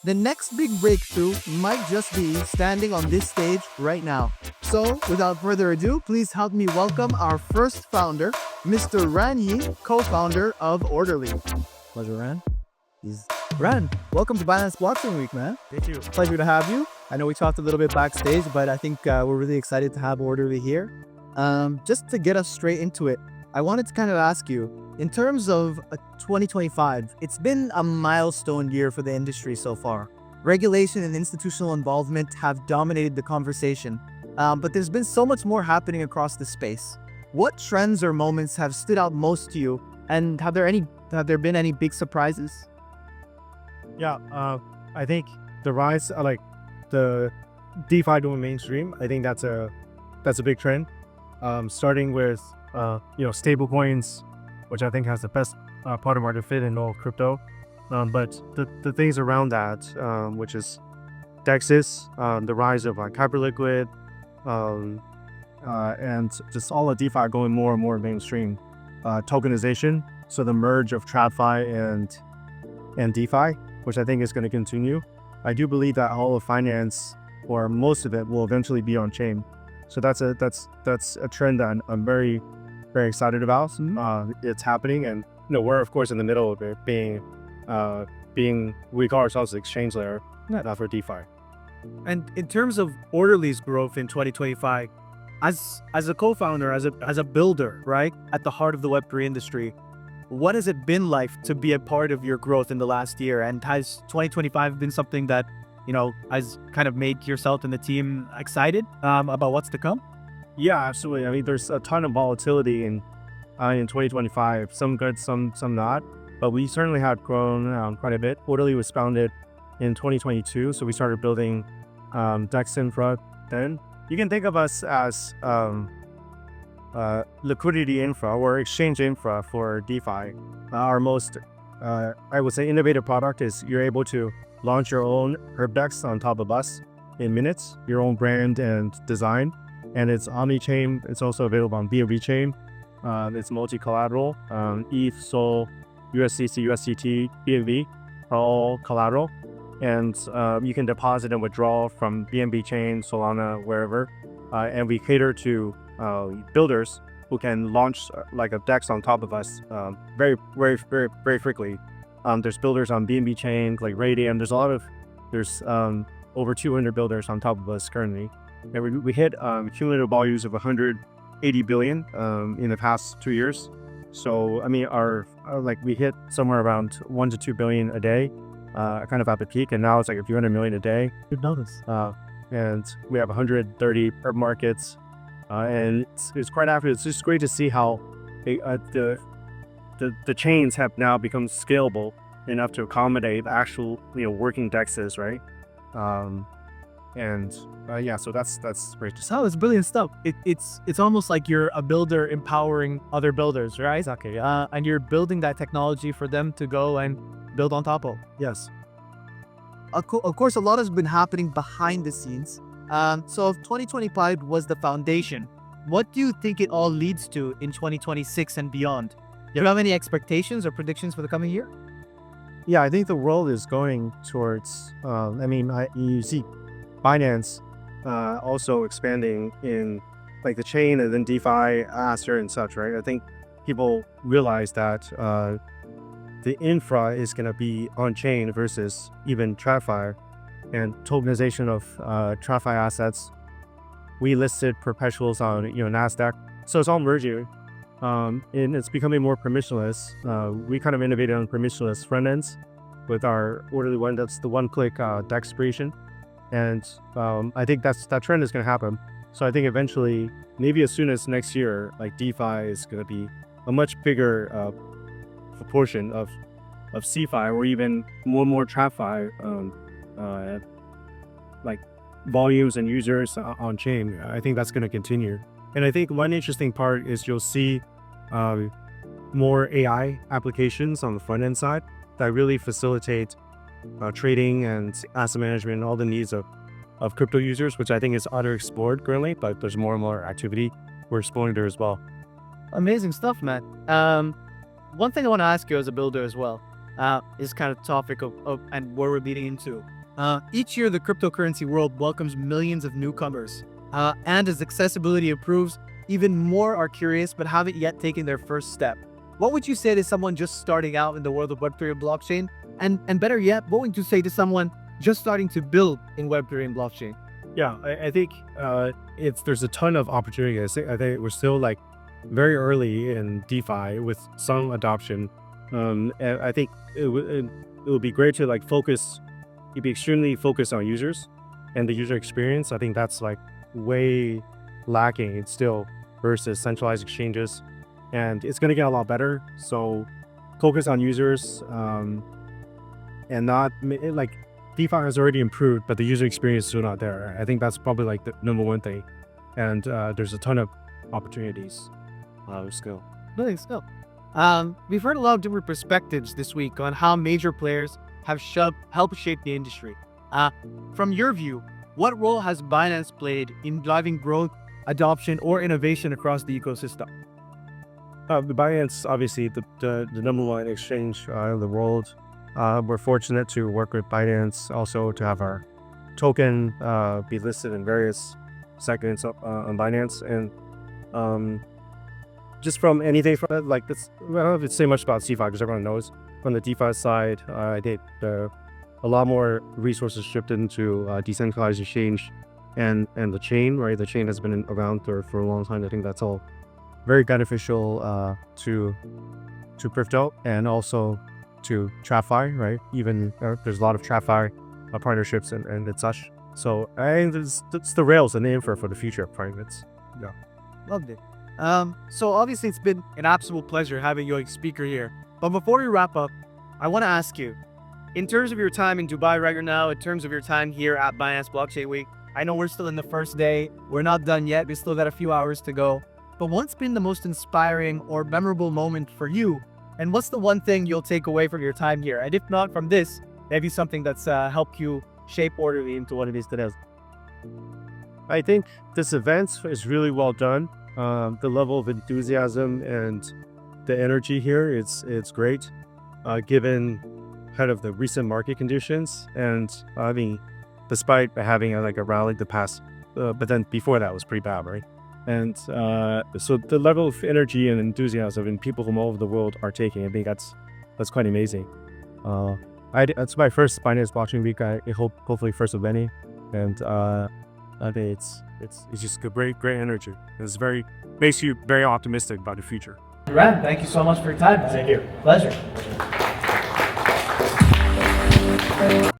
The next big breakthrough might just be standing on this stage right now. So, without further ado, please help me welcome our first founder, Mr. Ran Yi, co-founder of Orderly. Pleasure, Ran. Ran, welcome to Binance Blockchain Week, man. Thank you. Pleasure to have you. I know we talked a little bit backstage, but I think we're really excited to have Orderly here. Just to get us straight into it, I wanted to kind of ask you, in terms of 2025, it's been a milestone year for the industry so far. Regulation and institutional involvement have dominated the conversation, but there's been so much more happening across the space. What trends or moments have stood out most to you, and have there been any big surprises? Yeah, I think the rise, like the DeFi going mainstream, I think that's a big trend. Starting with stable coins, which I think has the best product market fit in all crypto. But the things around that, which is DEXs, the rise of like hyperliquid, and just all of DeFi going more and more mainstream. Tokenization, so the merge of TradFi and DeFi, which I think is going to continue. I do believe that all of finance, or most of it, will eventually be on chain. So that's a trend that I'm very, very excited about. It's happening, and we're of course in the middle of it, being we call ourselves the exchange layer for DeFi. And in terms of Orderly's growth in 2025, as a co-founder, as a builder, right, at the heart of the Web3 industry, what has it been like to be a part of your growth in the last year? And has 2025 been something that, has kind of made yourself and the team excited about what's to come? Yeah, absolutely. I mean, there's a ton of volatility in 2025, some good, some not, but we certainly had grown quite a bit. Orderly was founded in 2022, so we started building DEX infra then. You can think of us as liquidity infra or exchange infra for DeFi. Our most, I would say, innovative product is you're able to launch your own DEX on top of us in minutes, your own brand and design. And it's omni-chain. It's also available on BNB chain. It's multi-collateral. ETH, SOL, USDC, USDT, BNB are all collateral. And you can deposit and withdraw from BNB chain, Solana, wherever. And we cater to builders who can launch like a DEX on top of us very, very, very, very quickly. There's builders on BNB chain like Radium. There's over 200 builders on top of us currently. And we hit cumulative volumes of 180 billion in the past 2 years. So I mean, our we hit somewhere around 1 to 2 billion a day, kind of at the peak, and now it's like a few hundred million a day. Good notice. And we have 130 perp markets, and it's quite active. It's just great to see how the chains have now become scalable enough to accommodate actual working DEXs, right? So that's great to see. So it's brilliant stuff. It's almost like you're a builder empowering other builders, right? Exactly. Yeah. And you're building that technology for them to go and build on top of. Yes. Of course, a lot has been happening behind the scenes. So if 2025 was the foundation, what do you think it all leads to in 2026 and beyond? Do you have any expectations or predictions for the coming year? Yeah, I think the world is going towards, you see Binance also expanding in like the chain and then DeFi, Aster and such, right? I think people realize that the infra is going to be on chain versus even TradFi, and tokenization of TradFi assets. We listed perpetuals on NASDAQ, so it's all merging. And it's becoming more permissionless. We kind of innovated on permissionless front ends with our Orderly One. That's the one-click DEX creation, and I think that trend is going to happen. So I think eventually, maybe as soon as next year, like DeFi is going to be a much bigger proportion of CeFi, or even more TradFi, like volumes and users on chain. I think that's going to continue. And I think one interesting part is you'll see more AI applications on the front end side that really facilitate trading and asset management and all the needs of crypto users, which I think is underexplored currently, but there's more and more activity we're exploring there as well. Amazing stuff, man. One thing I want to ask you as a builder as well. is kind of topic of and where we're leading into. Each year, the cryptocurrency world welcomes millions of newcomers, and as accessibility improves, even more are curious but haven't yet taken their first step. What would you say to someone just starting out in the world of Web3 and blockchain? And better yet, what would you say to someone just starting to build in Web3 and blockchain? Yeah, I think there's a ton of opportunity. I think we're still like very early in DeFi with some adoption. And I think it would be great to like focus. You'd be extremely focused on users and the user experience. I think that's like way lacking. It's still versus centralized exchanges, and it's going to get a lot better. So focus on users, and not like DeFi has already improved, but the user experience is still not there. I think that's probably like the number one thing. And there's a ton of opportunities. Still. Really, still. We've heard a lot of different perspectives this week on how major players have helped shape the industry. From your view, what role has Binance played in driving growth, adoption, or innovation across the ecosystem? The Binance, obviously, the number one exchange in the world. We're fortunate to work with Binance, also to have our token be listed in various segments on Binance. And just from anything from like this, I don't have to say much about DeFi because everyone knows. From the DeFi side, I did a lot more resources shifted into decentralized exchange and the chain, right? The chain has been around for a long time. I think that's all very beneficial to crypto and also to TradFi, right? Even there's a lot of TradFi partnerships and such. So I think it's the rails, the name for the future of privates. Yeah, loved it. So obviously it's been an absolute pleasure having you as speaker here. But before we wrap up, I want to ask you, in terms of your time in Dubai right now, in terms of your time here at Binance Blockchain Week, I know we're still in the first day. We're not done yet. We still got a few hours to go. But what's been the most inspiring or memorable moment for you? And what's the one thing you'll take away from your time here? And if not from this, maybe something that's helped you shape Orderly into what it is today. I think this event is really well done. The level of enthusiasm and the energy here, it's great, given kind of the recent market conditions. And I mean, despite having a rally the past, but then before that was pretty bad, right? And so the level of energy and enthusiasm and people from all over the world are taking, I think that's quite amazing. It's my first Binance Blockchain Week. I hopefully first of many, and I think it's just a great energy. It's makes you very optimistic about the future. Ran, thank you so much for your time. Thank you. Pleasure.